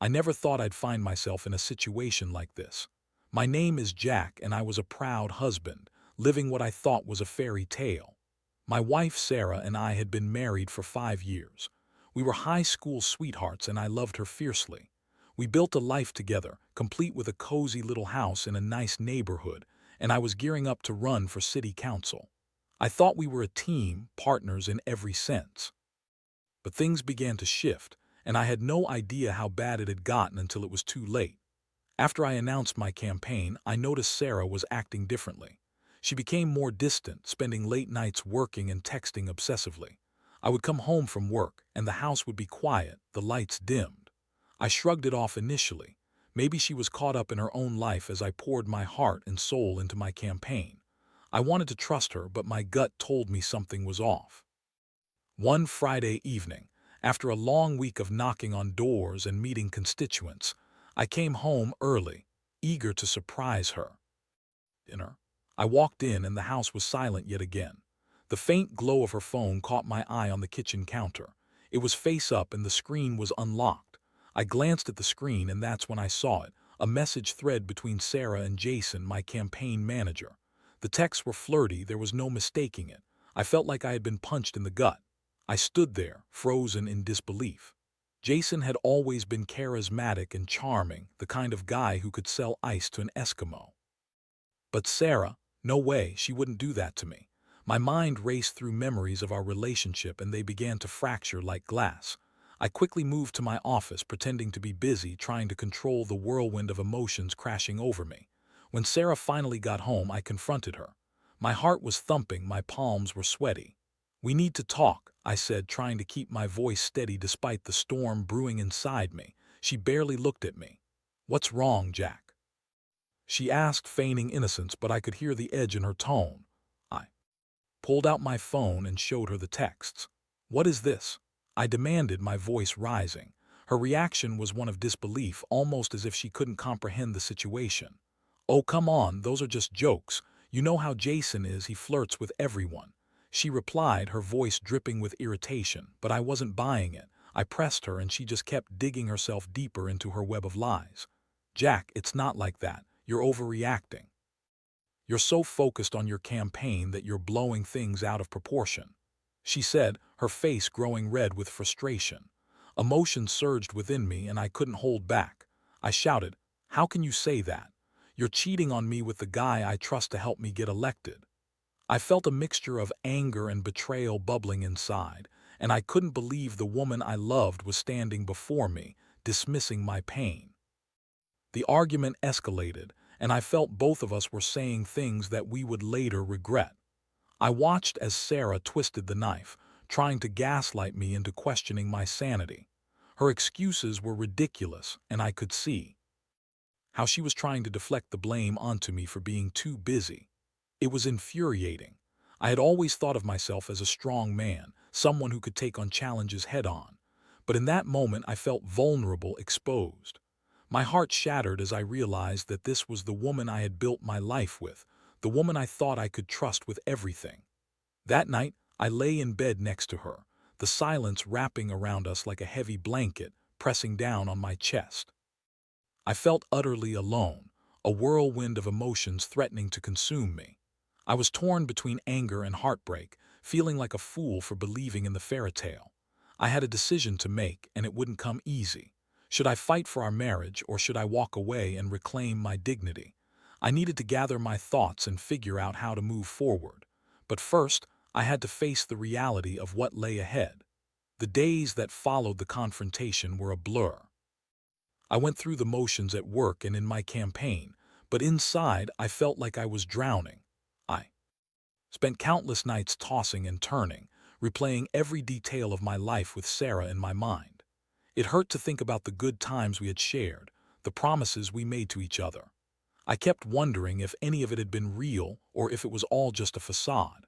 I never thought I'd find myself in a situation like this. My name is Jack, and I was a proud husband, living what I thought was a fairy tale. My wife Sarah and I had been married for 5 years. We were high school sweethearts, and I loved her fiercely. We built a life together, complete with a cozy little house in a nice neighborhood, and I was gearing up to run for city council. I thought we were a team, partners in every sense. But things began to shift, and I had no idea how bad it had gotten until it was too late. After I announced my campaign, I noticed Sarah was acting differently. She became more distant, spending late nights working and texting obsessively. I would come home from work, and the house would be quiet, the lights dimmed. I shrugged it off initially. Maybe she was caught up in her own life as I poured my heart and soul into my campaign. I wanted to trust her, but my gut told me something was off. One Friday evening, after a long week of knocking on doors and meeting constituents, I came home early, eager to surprise her. Dinner. I walked in and the house was silent yet again. The faint glow of her phone caught my eye on the kitchen counter. It was face up and the screen was unlocked. I glanced at the screen and that's when I saw it, a message thread between Sarah and Jason, my campaign manager. The texts were flirty, there was no mistaking it. I felt like I had been punched in the gut. I stood there, frozen in disbelief. Jason had always been charismatic and charming, the kind of guy who could sell ice to an Eskimo. But Sarah, no way, she wouldn't do that to me. My mind raced through memories of our relationship and they began to fracture like glass. I quickly moved to my office, pretending to be busy, trying to control the whirlwind of emotions crashing over me. When Sarah finally got home, I confronted her. My heart was thumping, my palms were sweaty. "We need to talk," I said, trying to keep my voice steady despite the storm brewing inside me. She barely looked at me. "What's wrong, Jack?" she asked, feigning innocence, but I could hear the edge in her tone. I pulled out my phone and showed her the texts. "What is this?" I demanded, my voice rising. Her reaction was one of disbelief, almost as if she couldn't comprehend the situation. "Oh, come on, those are just jokes. You know how Jason is, he flirts with everyone," she replied, her voice dripping with irritation, but I wasn't buying it. I pressed her and she just kept digging herself deeper into her web of lies. "Jack, it's not like that. You're overreacting. You're so focused on your campaign that you're blowing things out of proportion," she said, her face growing red with frustration. Emotion surged within me and I couldn't hold back. I shouted, "How can you say that? You're cheating on me with the guy I trust to help me get elected." I felt a mixture of anger and betrayal bubbling inside, and I couldn't believe the woman I loved was standing before me, dismissing my pain. The argument escalated, and I felt both of us were saying things that we would later regret. I watched as Sarah twisted the knife, trying to gaslight me into questioning my sanity. Her excuses were ridiculous, and I could see how she was trying to deflect the blame onto me for being too busy. It was infuriating. I had always thought of myself as a strong man, someone who could take on challenges head-on. But in that moment I felt vulnerable, exposed. My heart shattered as I realized that this was the woman I had built my life with, the woman I thought I could trust with everything. That night, I lay in bed next to her, the silence wrapping around us like a heavy blanket, pressing down on my chest. I felt utterly alone, a whirlwind of emotions threatening to consume me. I was torn between anger and heartbreak, feeling like a fool for believing in the fairy tale. I had a decision to make, and it wouldn't come easy. Should I fight for our marriage, or should I walk away and reclaim my dignity? I needed to gather my thoughts and figure out how to move forward. But first, I had to face the reality of what lay ahead. The days that followed the confrontation were a blur. I went through the motions at work and in my campaign, but inside I felt like I was drowning. I spent countless nights tossing and turning, replaying every detail of my life with Sarah in my mind. It hurt to think about the good times we had shared, the promises we made to each other. I kept wondering if any of it had been real or if it was all just a facade.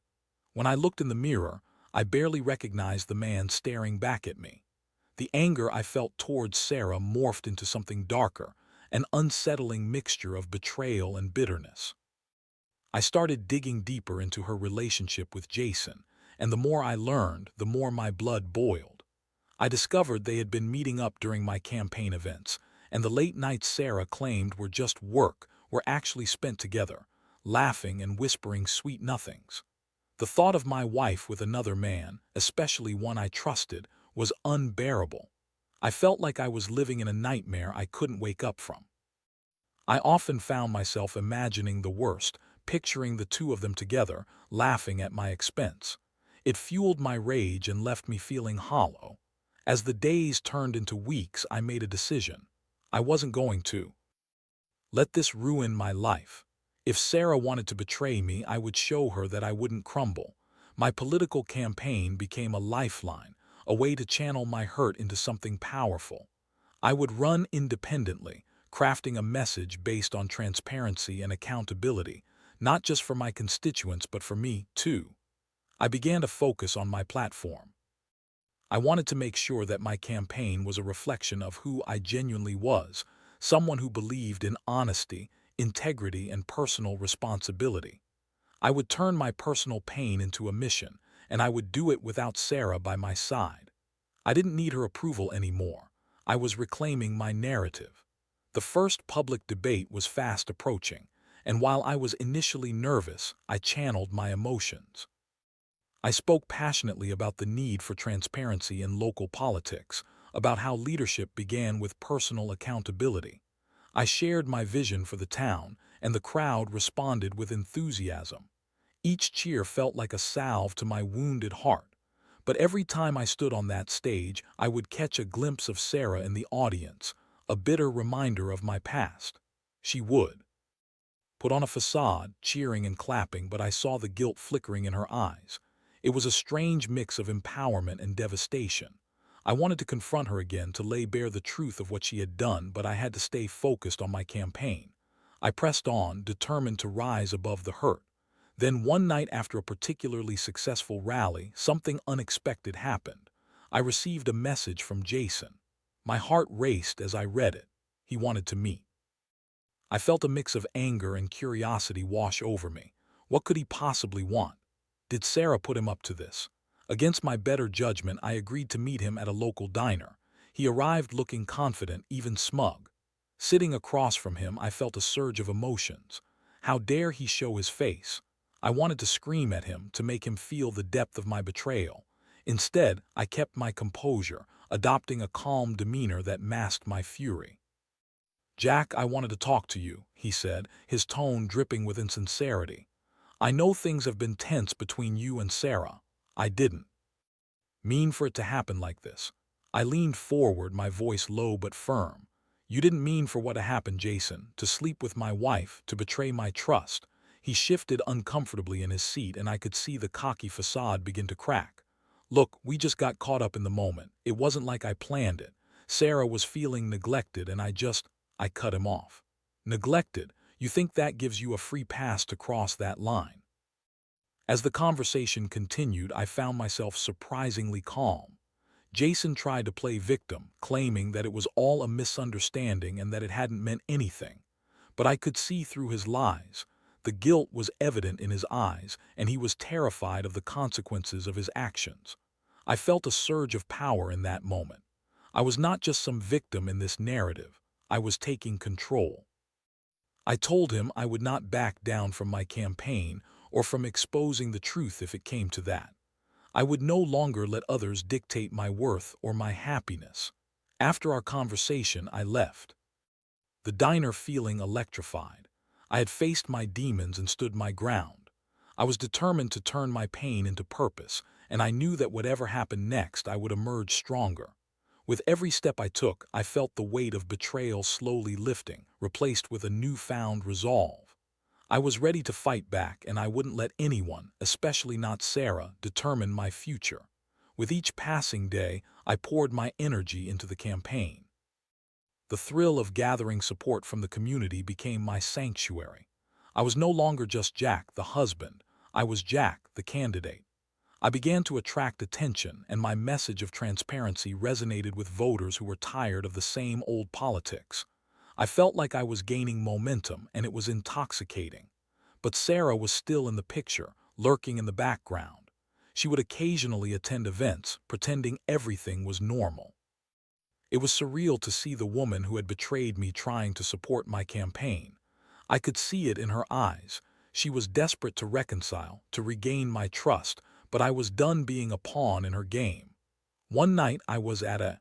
When I looked in the mirror, I barely recognized the man staring back at me. The anger I felt towards Sarah morphed into something darker, an unsettling mixture of betrayal and bitterness. I started digging deeper into her relationship with Jason, and the more I learned, the more my blood boiled. I discovered they had been meeting up during my campaign events, and the late nights Sarah claimed were just work were actually spent together, laughing and whispering sweet nothings. The thought of my wife with another man, especially one I trusted, was unbearable. I felt like I was living in a nightmare I couldn't wake up from. I often found myself imagining the worst, picturing the two of them together, laughing at my expense. It fueled my rage and left me feeling hollow. As the days turned into weeks, I made a decision. I wasn't going to let this ruin my life. If Sarah wanted to betray me, I would show her that I wouldn't crumble. My political campaign became a lifeline, a way to channel my hurt into something powerful. I would run independently, crafting a message based on transparency and accountability, not just for my constituents but for me, too. I began to focus on my platform. I wanted to make sure that my campaign was a reflection of who I genuinely was, someone who believed in honesty, integrity, and personal responsibility. I would turn my personal pain into a mission, and I would do it without Sarah by my side. I didn't need her approval anymore. I was reclaiming my narrative. The first public debate was fast approaching, and while I was initially nervous, I channeled my emotions. I spoke passionately about the need for transparency in local politics, about how leadership began with personal accountability. I shared my vision for the town, and the crowd responded with enthusiasm. Each cheer felt like a salve to my wounded heart. But every time I stood on that stage, I would catch a glimpse of Sarah in the audience, a bitter reminder of my past. She would put on a facade, cheering and clapping, but I saw the guilt flickering in her eyes. It was a strange mix of empowerment and devastation. I wanted to confront her again, to lay bare the truth of what she had done, but I had to stay focused on my campaign. I pressed on, determined to rise above the hurt. Then one night after a particularly successful rally, something unexpected happened. I received a message from Jason. My heart raced as I read it. He wanted to meet. I felt a mix of anger and curiosity wash over me. What could he possibly want? Did Sarah put him up to this? Against my better judgment, I agreed to meet him at a local diner. He arrived looking confident, even smug. Sitting across from him, I felt a surge of emotions. How dare he show his face? I wanted to scream at him, to make him feel the depth of my betrayal. Instead, I kept my composure, adopting a calm demeanor that masked my fury. "Jack, I wanted to talk to you," he said, his tone dripping with insincerity. "I know things have been tense between you and Sarah. I didn't mean for it to happen like this." I leaned forward, my voice low but firm. "You didn't mean for what happened, Jason, to sleep with my wife, to betray my trust." He shifted uncomfortably in his seat, and I could see the cocky facade begin to crack. "Look, we just got caught up in the moment. It wasn't like I planned it. Sarah was feeling neglected, and I cut him off. "Neglected? You think that gives you a free pass to cross that line?" As the conversation continued, I found myself surprisingly calm. Jason tried to play victim, claiming that it was all a misunderstanding and that it hadn't meant anything. But I could see through his lies. The guilt was evident in his eyes, and he was terrified of the consequences of his actions. I felt a surge of power in that moment. I was not just some victim in this narrative. I was taking control. I told him I would not back down from my campaign or from exposing the truth if it came to that. I would no longer let others dictate my worth or my happiness. After our conversation, I left the diner feeling electrified. I had faced my demons and stood my ground. I was determined to turn my pain into purpose, and I knew that whatever happened next, I would emerge stronger. With every step I took, I felt the weight of betrayal slowly lifting, replaced with a newfound resolve. I was ready to fight back, and I wouldn't let anyone, especially not Sarah, determine my future. With each passing day, I poured my energy into the campaign. The thrill of gathering support from the community became my sanctuary. I was no longer just Jack, the husband. I was Jack, the candidate. I began to attract attention, and my message of transparency resonated with voters who were tired of the same old politics. I felt like I was gaining momentum, and it was intoxicating. But Sarah was still in the picture, lurking in the background. She would occasionally attend events, pretending everything was normal. It was surreal to see the woman who had betrayed me trying to support my campaign. I could see it in her eyes. She was desperate to reconcile, to regain my trust, but I was done being a pawn in her game. One night I was at a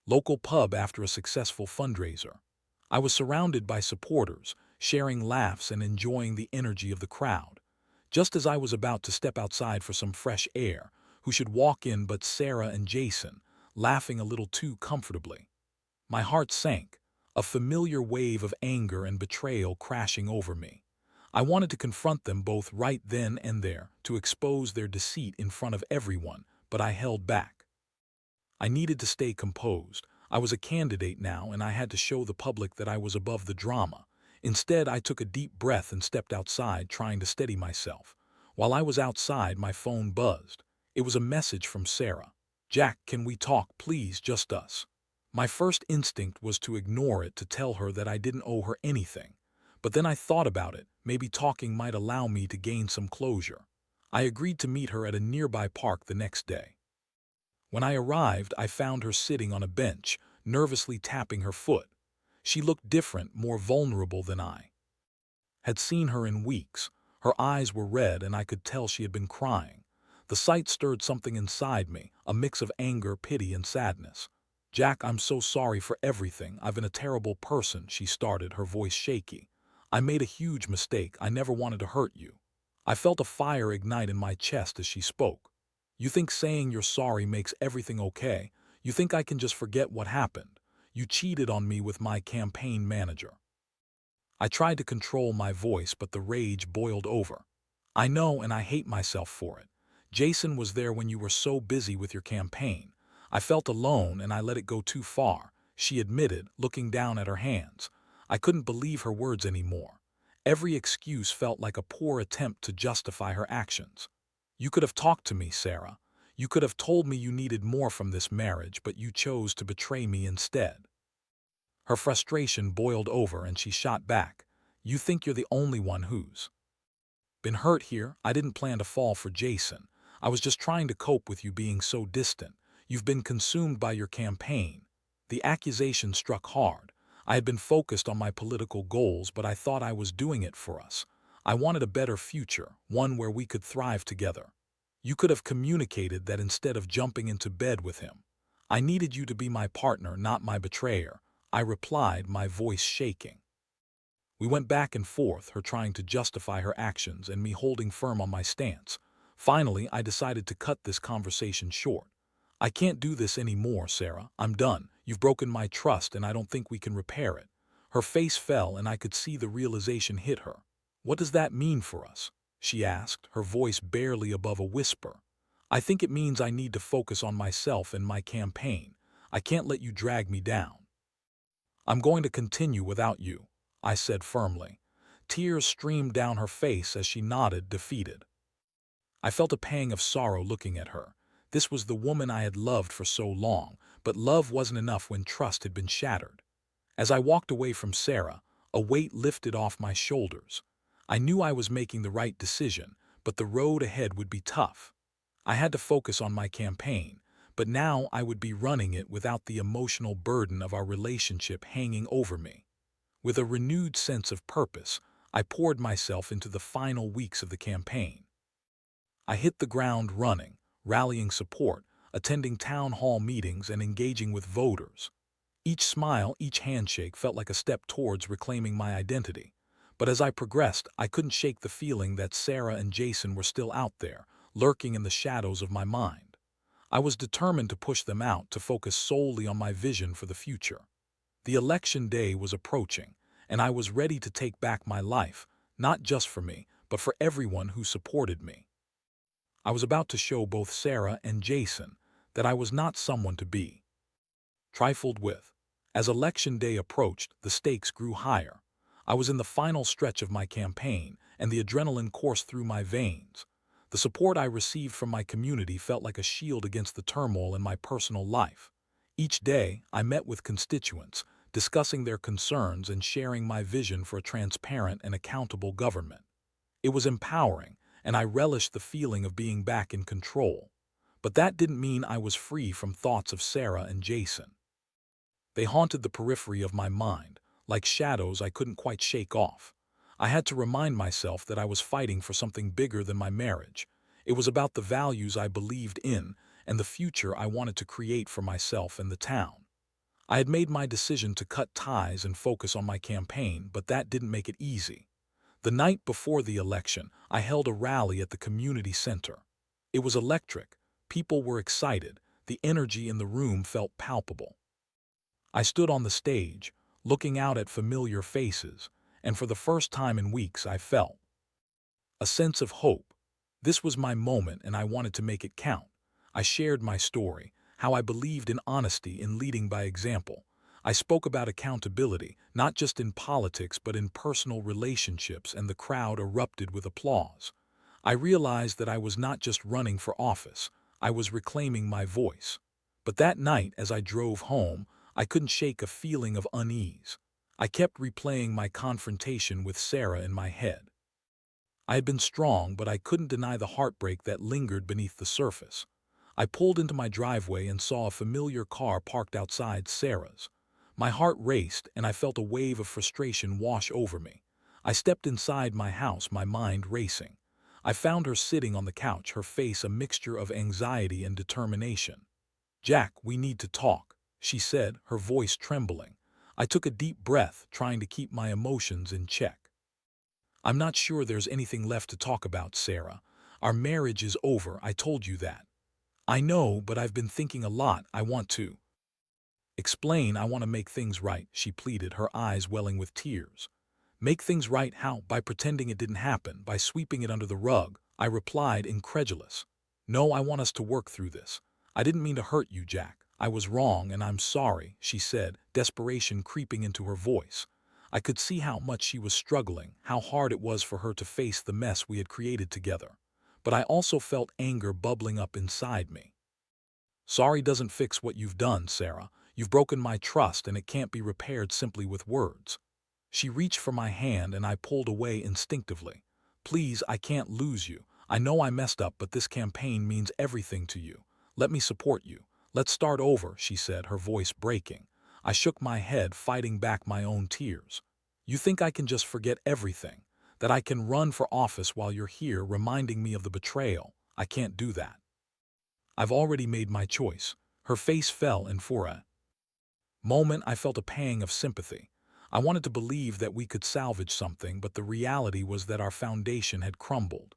local pub after a successful fundraiser. I was surrounded by supporters, sharing laughs and enjoying the energy of the crowd. Just as I was about to step outside for some fresh air, who should walk in but Sarah and Jason, laughing a little too comfortably. My heart sank, a familiar wave of anger and betrayal crashing over me. I wanted to confront them both right then and there, to expose their deceit in front of everyone, but I held back. I needed to stay composed. I was a candidate now, and I had to show the public that I was above the drama. Instead, I took a deep breath and stepped outside, trying to steady myself. While I was outside, my phone buzzed. It was a message from Sarah. "Jack, can we talk, please, just us?" My first instinct was to ignore it, to tell her that I didn't owe her anything. But then I thought about it. Maybe talking might allow me to gain some closure. I agreed to meet her at a nearby park the next day. When I arrived, I found her sitting on a bench, nervously tapping her foot. She looked different, more vulnerable than I had seen her in weeks. Her eyes were red, and I could tell she had been crying. The sight stirred something inside me, a mix of anger, pity, and sadness. "Jack, I'm so sorry for everything. I've been a terrible person," she started, her voice shaky. "I made a huge mistake. I never wanted to hurt you." I felt a fire ignite in my chest as she spoke. "You think saying you're sorry makes everything okay? You think I can just forget what happened? You cheated on me with my campaign manager." I tried to control my voice, but the rage boiled over. "I know, and I hate myself for it. Jason was there when you were so busy with your campaign. I felt alone, and I let it go too far," she admitted, looking down at her hands. I couldn't believe her words anymore. Every excuse felt like a poor attempt to justify her actions. "You could have talked to me, Sarah. You could have told me you needed more from this marriage, but you chose to betray me instead." Her frustration boiled over, and she shot back. "You think you're the only one who's been hurt here? I didn't plan to fall for Jason. I was just trying to cope with you being so distant. You've been consumed by your campaign." The accusation struck hard. I had been focused on my political goals, but I thought I was doing it for us. I wanted a better future, one where we could thrive together. "You could have communicated that instead of jumping into bed with him. I needed you to be my partner, not my betrayer," I replied, my voice shaking. We went back and forth, her trying to justify her actions and me holding firm on my stance. Finally, I decided to cut this conversation short. "I can't do this anymore, Sarah. I'm done. You've broken my trust, and I don't think we can repair it." Her face fell, and I could see the realization hit her. "What does that mean for us?" she asked, her voice barely above a whisper. "I think it means I need to focus on myself and my campaign. I can't let you drag me down." "I'm going to continue without you," I said firmly. Tears streamed down her face as she nodded, defeated. I felt a pang of sorrow looking at her. This was the woman I had loved for so long, but love wasn't enough when trust had been shattered. As I walked away from Sarah, a weight lifted off my shoulders. I knew I was making the right decision, but the road ahead would be tough. I had to focus on my campaign, but now I would be running it without the emotional burden of our relationship hanging over me. With a renewed sense of purpose, I poured myself into the final weeks of the campaign. I hit the ground running, rallying support, attending town hall meetings, and engaging with voters. Each smile, each handshake felt like a step towards reclaiming my identity. But as I progressed, I couldn't shake the feeling that Sarah and Jason were still out there, lurking in the shadows of my mind. I was determined to push them out, to focus solely on my vision for the future. The election day was approaching, and I was ready to take back my life, not just for me, but for everyone who supported me. I was about to show both Sarah and Jason that I was not someone to be trifled with. As election day approached, the stakes grew higher. I was in the final stretch of my campaign, and the adrenaline coursed through my veins. The support I received from my community felt like a shield against the turmoil in my personal life. Each day, I met with constituents, discussing their concerns and sharing my vision for a transparent and accountable government. It was empowering, and I relished the feeling of being back in control. But that didn't mean I was free from thoughts of Sarah and Jason. They haunted the periphery of my mind, like shadows I couldn't quite shake off. I had to remind myself that I was fighting for something bigger than my marriage. It was about the values I believed in and the future I wanted to create for myself and the town. I had made my decision to cut ties and focus on my campaign, but that didn't make it easy. The night before the election, I held a rally at the community center. It was electric. People were excited. The energy in the room felt palpable. I stood on the stage, looking out at familiar faces, and for the first time in weeks I felt a sense of hope. This was my moment and I wanted to make it count. I shared my story, how I believed in honesty in leading by example. I spoke about accountability, not just in politics but in personal relationships, and the crowd erupted with applause. I realized that I was not just running for office, I was reclaiming my voice. But that night, as I drove home, I couldn't shake a feeling of unease. I kept replaying my confrontation with Sarah in my head. I had been strong, but I couldn't deny the heartbreak that lingered beneath the surface. I pulled into my driveway and saw a familiar car parked outside Sarah's. My heart raced and I felt a wave of frustration wash over me. I stepped inside my house, my mind racing. I found her sitting on the couch, her face a mixture of anxiety and determination. "Jack, we need to talk," she said, her voice trembling. I took a deep breath, trying to keep my emotions in check. "I'm not sure there's anything left to talk about, Sarah. Our marriage is over, I told you that." "I know, but I've been thinking a lot. I want to explain. I want to make things right," she pleaded, her eyes welling with tears. "Make things right how? By pretending it didn't happen, by sweeping it under the rug," I replied, incredulous. "No, I want us to work through this. I didn't mean to hurt you, Jack. I was wrong and I'm sorry," she said, desperation creeping into her voice. I could see how much she was struggling, how hard it was for her to face the mess we had created together. But I also felt anger bubbling up inside me. "Sorry doesn't fix what you've done, Sarah. You've broken my trust and it can't be repaired simply with words." She reached for my hand and I pulled away instinctively. "Please, I can't lose you. I know I messed up, but this campaign means everything to you. Let me support you. Let's start over," she said, her voice breaking. I shook my head, fighting back my own tears. "You think I can just forget everything? That I can run for office while you're here reminding me of the betrayal? I can't do that. I've already made my choice." Her face fell, and for a moment I felt a pang of sympathy. I wanted to believe that we could salvage something, but the reality was that our foundation had crumbled.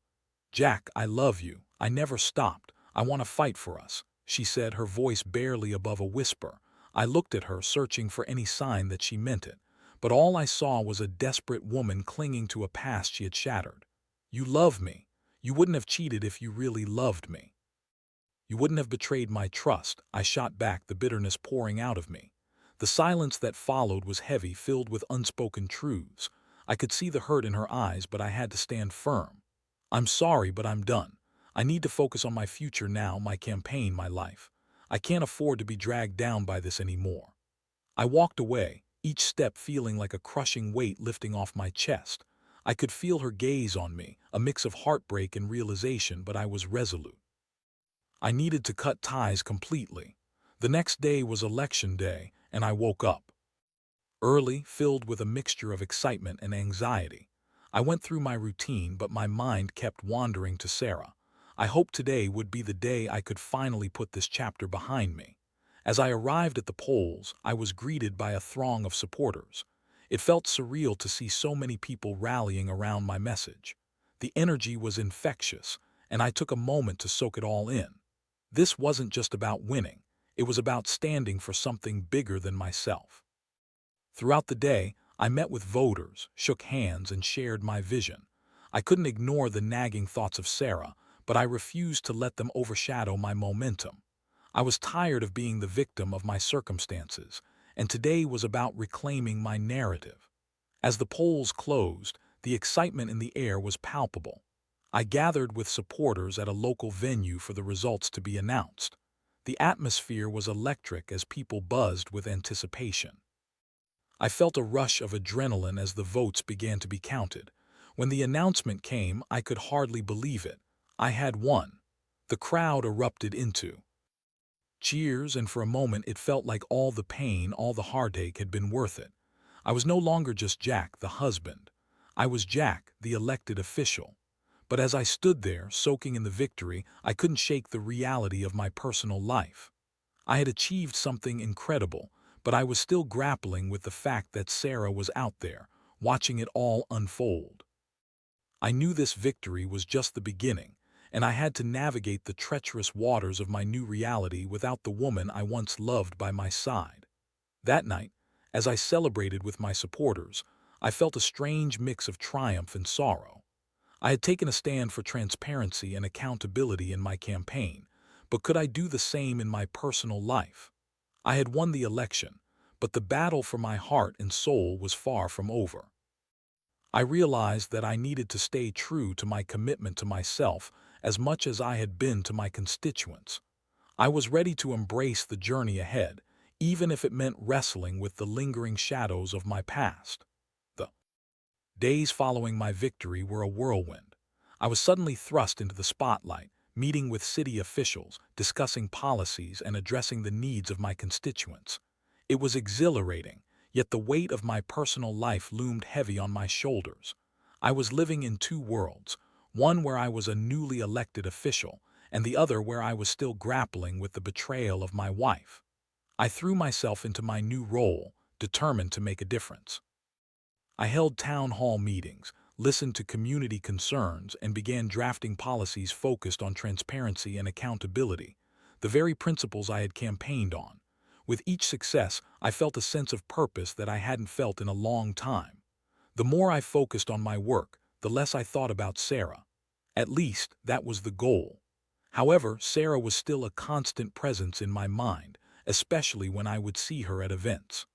"Jack, I love you. I never stopped. I want to fight for us," she said, her voice barely above a whisper. I looked at her, searching for any sign that she meant it, but all I saw was a desperate woman clinging to a past she had shattered. "You love me. You wouldn't have cheated if you really loved me. You wouldn't have betrayed my trust," I shot back, the bitterness pouring out of me. The silence that followed was heavy, filled with unspoken truths. I could see the hurt in her eyes, but I had to stand firm. "I'm sorry, but I'm done. I need to focus on my future now, my campaign, my life. I can't afford to be dragged down by this anymore." I walked away, each step feeling like a crushing weight lifting off my chest. I could feel her gaze on me, a mix of heartbreak and realization, but I was resolute. I needed to cut ties completely. The next day was election day, and I woke up early, filled with a mixture of excitement and anxiety. I went through my routine, but my mind kept wandering to Sarah. I hoped today would be the day I could finally put this chapter behind me. As I arrived at the polls, I was greeted by a throng of supporters. It felt surreal to see so many people rallying around my message. The energy was infectious, and I took a moment to soak it all in. This wasn't just about winning. It was about standing for something bigger than myself. Throughout the day, I met with voters, shook hands, and shared my vision. I couldn't ignore the nagging thoughts of Sarah, but I refused to let them overshadow my momentum. I was tired of being the victim of my circumstances, and today was about reclaiming my narrative. As the polls closed, the excitement in the air was palpable. I gathered with supporters at a local venue for the results to be announced. The atmosphere was electric as people buzzed with anticipation. I felt a rush of adrenaline as the votes began to be counted. When the announcement came, I could hardly believe it. I had won. The crowd erupted into cheers, and for a moment it felt like all the pain, all the heartache had been worth it. I was no longer just Jack, the husband. I was Jack, the elected official. But as I stood there, soaking in the victory, I couldn't shake the reality of my personal life. I had achieved something incredible, but I was still grappling with the fact that Sarah was out there, watching it all unfold. I knew this victory was just the beginning, and I had to navigate the treacherous waters of my new reality without the woman I once loved by my side. That night, as I celebrated with my supporters, I felt a strange mix of triumph and sorrow. I had taken a stand for transparency and accountability in my campaign, but could I do the same in my personal life? I had won the election, but the battle for my heart and soul was far from over. I realized that I needed to stay true to my commitment to myself as much as I had been to my constituents. I was ready to embrace the journey ahead, even if it meant wrestling with the lingering shadows of my past. The days following my victory were a whirlwind. I was suddenly thrust into the spotlight, meeting with city officials, discussing policies, and addressing the needs of my constituents. It was exhilarating, yet the weight of my personal life loomed heavy on my shoulders. I was living in two worlds, one where I was a newly elected official, and the other where I was still grappling with the betrayal of my wife. I threw myself into my new role, determined to make a difference. I held town hall meetings, listened to community concerns, and began drafting policies focused on transparency and accountability, the very principles I had campaigned on. With each success, I felt a sense of purpose that I hadn't felt in a long time. The more I focused on my work, the less I thought about Sarah. At least, that was the goal. However, Sarah was still a constant presence in my mind, especially when I would see her at events.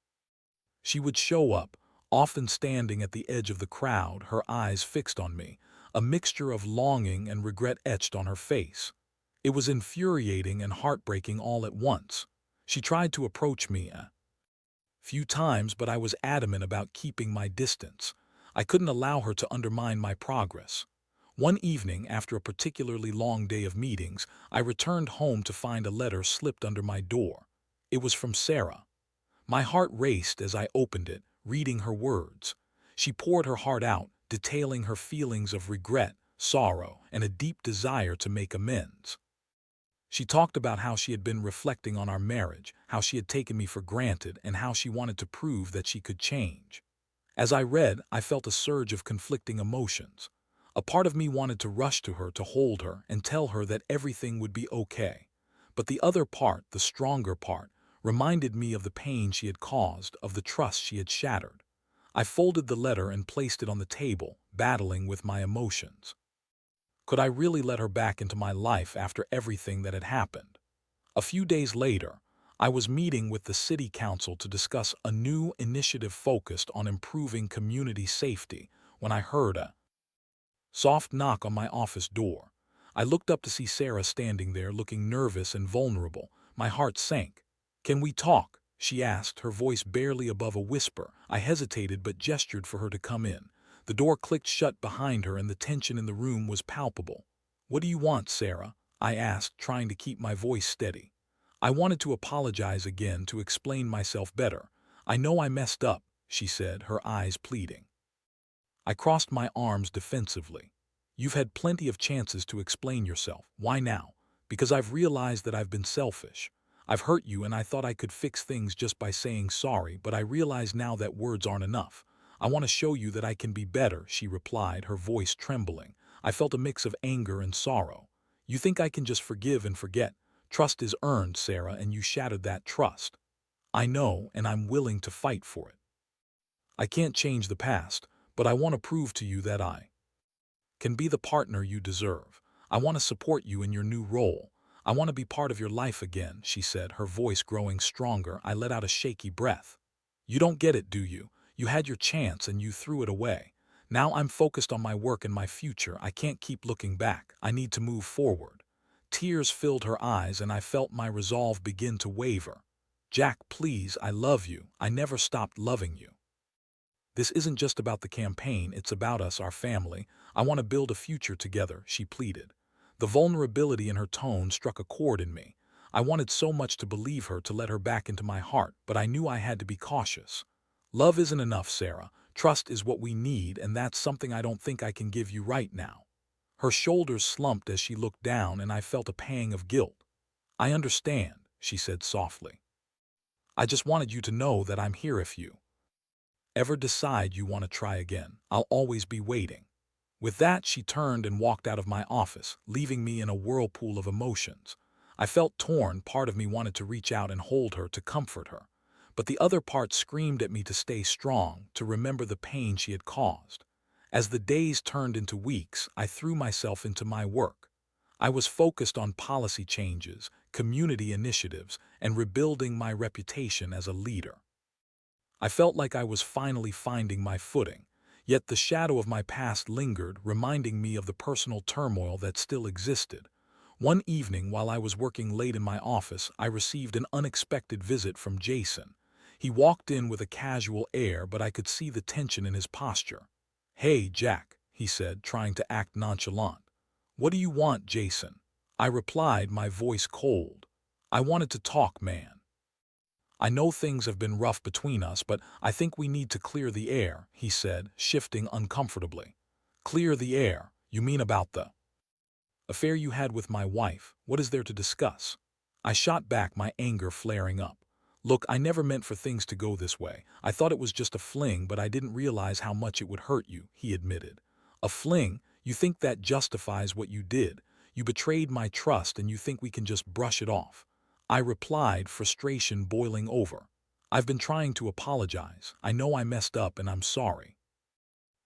She would show up, often standing at the edge of the crowd, her eyes fixed on me, a mixture of longing and regret etched on her face. It was infuriating and heartbreaking all at once. She tried to approach me a few times, but I was adamant about keeping my distance. I couldn't allow her to undermine my progress. One evening, after a particularly long day of meetings, I returned home to find a letter slipped under my door. It was from Sarah. My heart raced as I opened it, reading her words. She poured her heart out, detailing her feelings of regret, sorrow, and a deep desire to make amends. She talked about how she had been reflecting on our marriage, how she had taken me for granted, and how she wanted to prove that she could change. As I read, I felt a surge of conflicting emotions. A part of me wanted to rush to her, to hold her, and tell her that everything would be okay. But the other part, the stronger part, reminded me of the pain she had caused, of the trust she had shattered. I folded the letter and placed it on the table, battling with my emotions. Could I really let her back into my life after everything that had happened? A few days later, I was meeting with the city council to discuss a new initiative focused on improving community safety when I heard a soft knock on my office door. I looked up to see Sarah standing there, looking nervous and vulnerable. My heart sank. "Can we talk?" she asked, her voice barely above a whisper. I hesitated but gestured for her to come in. The door clicked shut behind her and the tension in the room was palpable. "What do you want, Sarah?" I asked, trying to keep my voice steady. "I wanted to apologize again, to explain myself better. I know I messed up," she said, her eyes pleading. I crossed my arms defensively. "You've had plenty of chances to explain yourself. Why now?" "Because I've realized that I've been selfish. I've hurt you and I thought I could fix things just by saying sorry, but I realize now that words aren't enough. I want to show you that I can be better," she replied, her voice trembling. I felt a mix of anger and sorrow. "You think I can just forgive and forget? Trust is earned, Sarah, and you shattered that trust." "I know, and I'm willing to fight for it. I can't change the past, but I want to prove to you that I can be the partner you deserve. I want to support you in your new role. I want to be part of your life again," she said, her voice growing stronger. I let out a shaky breath. "You don't get it, do you? You had your chance and you threw it away. Now I'm focused on my work and my future. I can't keep looking back. I need to move forward." Tears filled her eyes and I felt my resolve begin to waver. "Jack, please, I love you. I never stopped loving you." This isn't just about the campaign, it's about us, our family. I want to build a future together, she pleaded. The vulnerability in her tone struck a chord in me. I wanted so much to believe her, to let her back into my heart, but I knew I had to be cautious. Love isn't enough, Sarah. Trust is what we need, and that's something I don't think I can give you right now. Her shoulders slumped as she looked down, and I felt a pang of guilt. I understand, she said softly. I just wanted you to know that I'm here if you ever decide you want to try again. I'll always be waiting. With that, she turned and walked out of my office, leaving me in a whirlpool of emotions. I felt torn. Part of me wanted to reach out and hold her, to comfort her. But the other part screamed at me to stay strong, to remember the pain she had caused. As the days turned into weeks, I threw myself into my work. I was focused on policy changes, community initiatives, and rebuilding my reputation as a leader. I felt like I was finally finding my footing, yet the shadow of my past lingered, reminding me of the personal turmoil that still existed. One evening, while I was working late in my office, I received an unexpected visit from Jason. He walked in with a casual air, but I could see the tension in his posture. "Hey, Jack," he said, trying to act nonchalant. "What do you want, Jason?" I replied, my voice cold. "I wanted to talk, man. I know things have been rough between us, but I think we need to clear the air," he said, shifting uncomfortably. "Clear the air? You mean about the affair you had with my wife? What is there to discuss?" I shot back, my anger flaring up. "Look, I never meant for things to go this way. I thought it was just a fling, but I didn't realize how much it would hurt you," he admitted. "A fling? You think that justifies what you did? You betrayed my trust and you think we can just brush it off?" I replied, frustration boiling over. "I've been trying to apologize. I know I messed up and I'm sorry.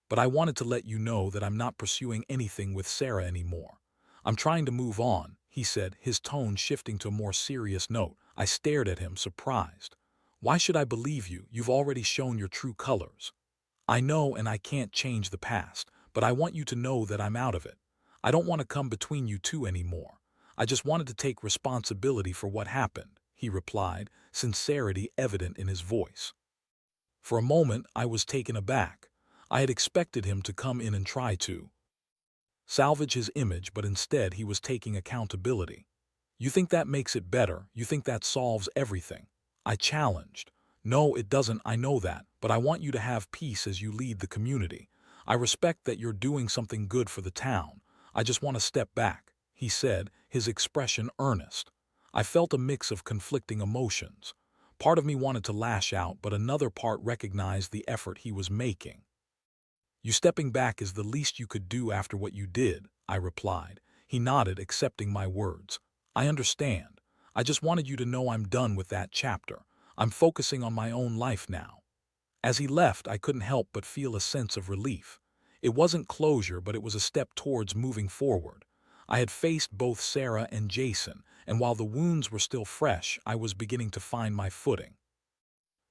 But I wanted to let you know that I'm not pursuing anything with Sarah anymore. I'm trying to move on," he said, his tone shifting to a more serious note. I stared at him, surprised. "Why should I believe you? You've already shown your true colors." "I know, and I can't change the past, but I want you to know that I'm out of it. I don't want to come between you two anymore. I just wanted to take responsibility for what happened," he replied, sincerity evident in his voice. For a moment, I was taken aback. I had expected him to come in and try to salvage his image, but instead he was taking accountability. "You think that makes it better? You think that solves everything?" I challenged. "No, it doesn't, I know that, but I want you to have peace as you lead the community. I respect that you're doing something good for the town. I just want to step back," he said, his expression earnest. I felt a mix of conflicting emotions. Part of me wanted to lash out, but another part recognized the effort he was making. "You stepping back is the least you could do after what you did," I replied. He nodded, accepting my words. "I understand. I just wanted you to know I'm done with that chapter. I'm focusing on my own life now." As he left, I couldn't help but feel a sense of relief. It wasn't closure, but it was a step towards moving forward. I had faced both Sarah and Jason, and while the wounds were still fresh, I was beginning to find my footing.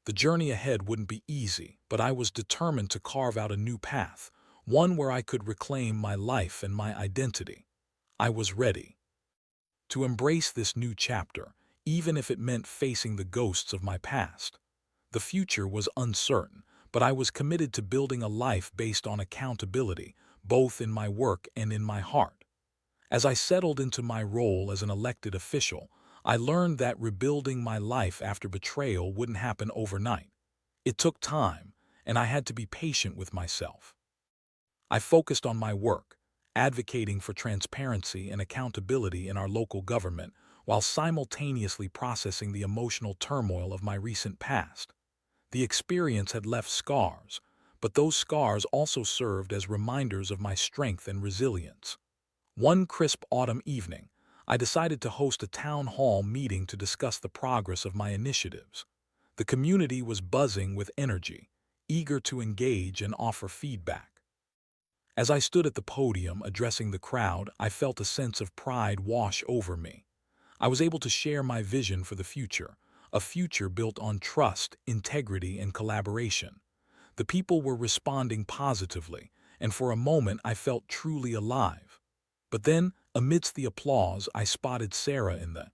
The journey ahead wouldn't be easy, but I was determined to carve out a new path, one where I could reclaim my life and my identity. I was ready to embrace this new chapter, even if it meant facing the ghosts of my past. The future was uncertain, but I was committed to building a life based on accountability, both in my work and in my heart. As I settled into my role as an elected official, I learned that rebuilding my life after betrayal wouldn't happen overnight. It took time, and I had to be patient with myself. I focused on my work, advocating for transparency and accountability in our local government, while simultaneously processing the emotional turmoil of my recent past. The experience had left scars, but those scars also served as reminders of my strength and resilience. One crisp autumn evening, I decided to host a town hall meeting to discuss the progress of my initiatives. The community was buzzing with energy, eager to engage and offer feedback. As I stood at the podium addressing the crowd, I felt a sense of pride wash over me. I was able to share my vision for the future, a future built on trust, integrity, and collaboration. The people were responding positively, and for a moment I felt truly alive. But then, amidst the applause, I spotted Sarah in the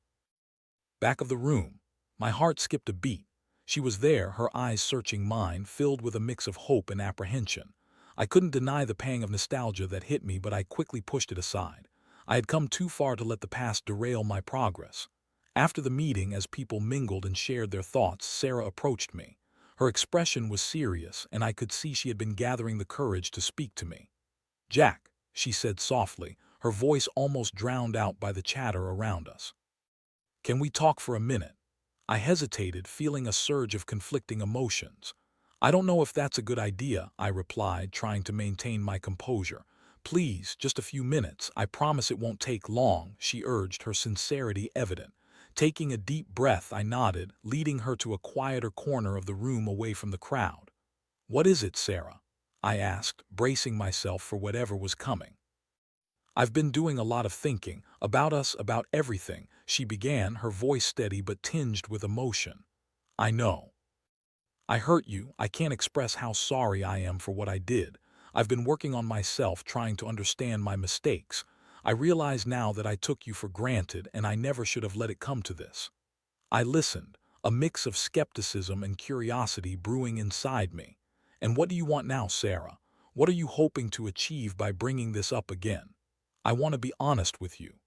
back of the room. My heart skipped a beat. She was there, her eyes searching mine, filled with a mix of hope and apprehension. I couldn't deny the pang of nostalgia that hit me, but I quickly pushed it aside. I had come too far to let the past derail my progress. After the meeting, as people mingled and shared their thoughts, Sarah approached me. Her expression was serious, and I could see she had been gathering the courage to speak to me. "Jack," she said softly, her voice almost drowned out by the chatter around us. "Can we talk for a minute?" I hesitated, feeling a surge of conflicting emotions. "I don't know if that's a good idea," I replied, trying to maintain my composure. "Please, just a few minutes. I promise it won't take long," she urged, her sincerity evident. Taking a deep breath, I nodded, leading her to a quieter corner of the room away from the crowd. "What is it, Sarah?" I asked, bracing myself for whatever was coming. "I've been doing a lot of thinking, about us, about everything," she began, her voice steady but tinged with emotion. "I know. I hurt you. I can't express how sorry I am for what I did. I've been working on myself, trying to understand my mistakes. I realize now that I took you for granted and I never should have let it come to this." I listened, a mix of skepticism and curiosity brewing inside me. "And what do you want now, Sarah? What are you hoping to achieve by bringing this up again? I want to be honest with you.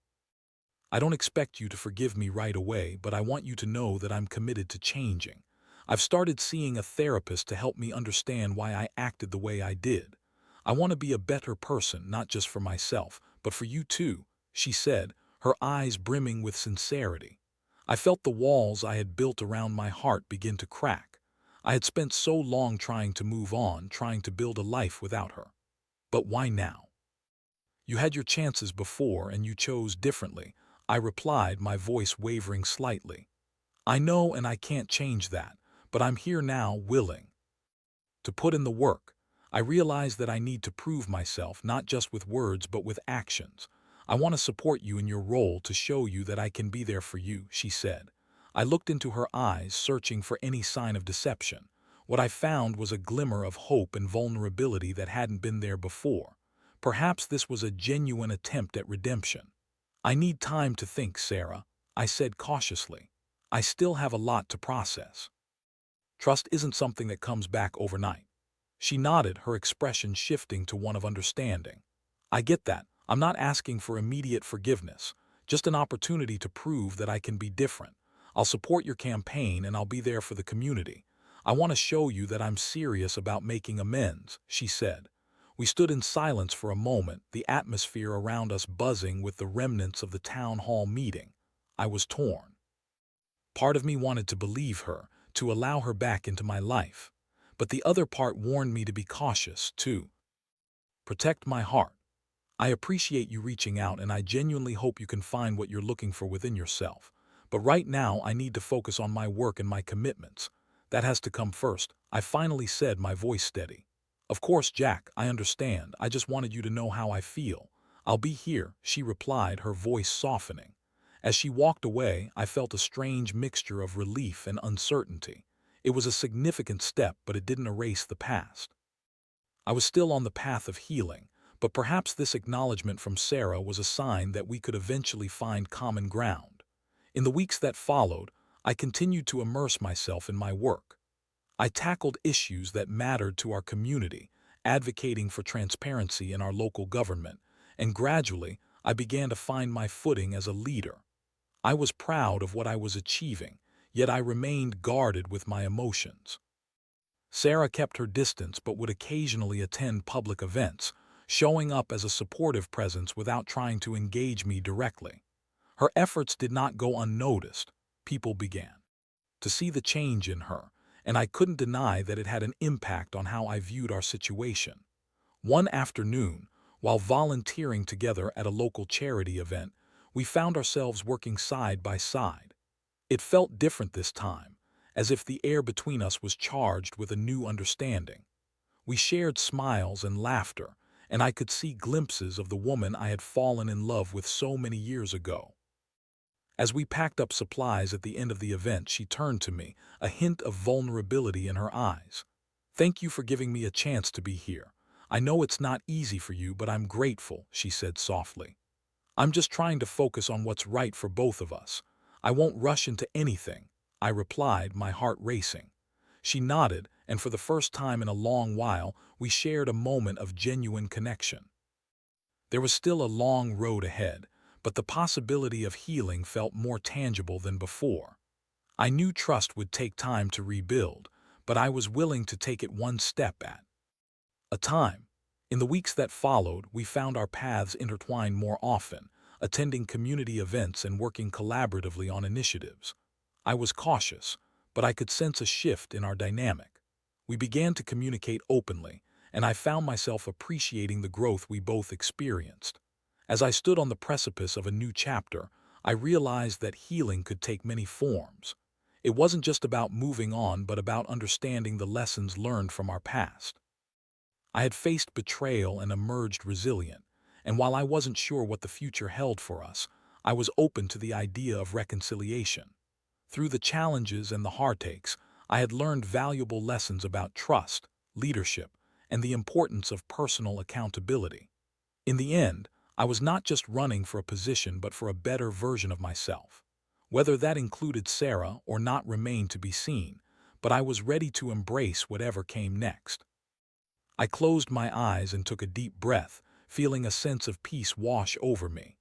I don't expect you to forgive me right away, but I want you to know that I'm committed to changing. I've started seeing a therapist to help me understand why I acted the way I did. I want to be a better person, not just for myself, but for you too," she said, her eyes brimming with sincerity. I felt the walls I had built around my heart begin to crack. I had spent so long trying to move on, trying to build a life without her. But why now? "You had your chances before and you chose differently," I replied, my voice wavering slightly. "I know, and I can't change that, but I'm here now, willing to put in the work. I realize that I need to prove myself, not just with words but with actions. I want to support you in your role, to show you that I can be there for you," she said. I looked into her eyes, searching for any sign of deception. What I found was a glimmer of hope and vulnerability that hadn't been there before. Perhaps this was a genuine attempt at redemption. "I need time to think, Sarah," I said cautiously. "I still have a lot to process. Trust isn't something that comes back overnight." She nodded, her expression shifting to one of understanding. "I get that. I'm not asking for immediate forgiveness, just an opportunity to prove that I can be different. I'll support your campaign and I'll be there for the community. I want to show you that I'm serious about making amends," she said. We stood in silence for a moment, the atmosphere around us buzzing with the remnants of the town hall meeting. I was torn. Part of me wanted to believe her, to allow her back into my life. But the other part warned me to be cautious, to protect my heart. "I appreciate you reaching out, and I genuinely hope you can find what you're looking for within yourself. But right now, I need to focus on my work and my commitments. That has to come first," I finally said, my voice steady. "Of course, Jack, I understand. I just wanted you to know how I feel. I'll be here," she replied, her voice softening. As she walked away, I felt a strange mixture of relief and uncertainty. It was a significant step, but it didn't erase the past. I was still on the path of healing, but perhaps this acknowledgement from Sarah was a sign that we could eventually find common ground. In the weeks that followed, I continued to immerse myself in my work. I tackled issues that mattered to our community, advocating for transparency in our local government, and gradually I began to find my footing as a leader. I was proud of what I was achieving, yet I remained guarded with my emotions. Sarah kept her distance but would occasionally attend public events, showing up as a supportive presence without trying to engage me directly. Her efforts did not go unnoticed. People began to see the change in her, and I couldn't deny that it had an impact on how I viewed our situation. One afternoon, while volunteering together at a local charity event, we found ourselves working side by side. It felt different this time, as if the air between us was charged with a new understanding. We shared smiles and laughter, and I could see glimpses of the woman I had fallen in love with so many years ago. As we packed up supplies at the end of the event, she turned to me, a hint of vulnerability in her eyes. "Thank you for giving me a chance to be here. I know it's not easy for you, but I'm grateful," she said softly. "I'm just trying to focus on what's right for both of us. I won't rush into anything. I replied, my heart racing. She nodded, and for the first time in a long while, we shared a moment of genuine connection. There was still a long road ahead, but the possibility of healing felt more tangible than before. I knew trust would take time to rebuild, but I was willing to take it one step at a time. In the weeks that followed, we found our paths intertwined more often, attending community events and working collaboratively on initiatives. I was cautious, but I could sense a shift in our dynamic. We began to communicate openly, and I found myself appreciating the growth we both experienced. As I stood on the precipice of a new chapter, I realized that healing could take many forms. It wasn't just about moving on, but about understanding the lessons learned from our past. I had faced betrayal and emerged resilient, and while I wasn't sure what the future held for us, I was open to the idea of reconciliation. Through the challenges and the heartaches, I had learned valuable lessons about trust, leadership, and the importance of personal accountability. In the end, I was not just running for a position but for a better version of myself. Whether that included Sarah or not remained to be seen, but I was ready to embrace whatever came next. I closed my eyes and took a deep breath, feeling a sense of peace wash over me.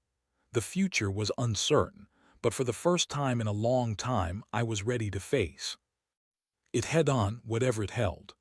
The future was uncertain, but for the first time in a long time, I was ready to face it head on, whatever it held.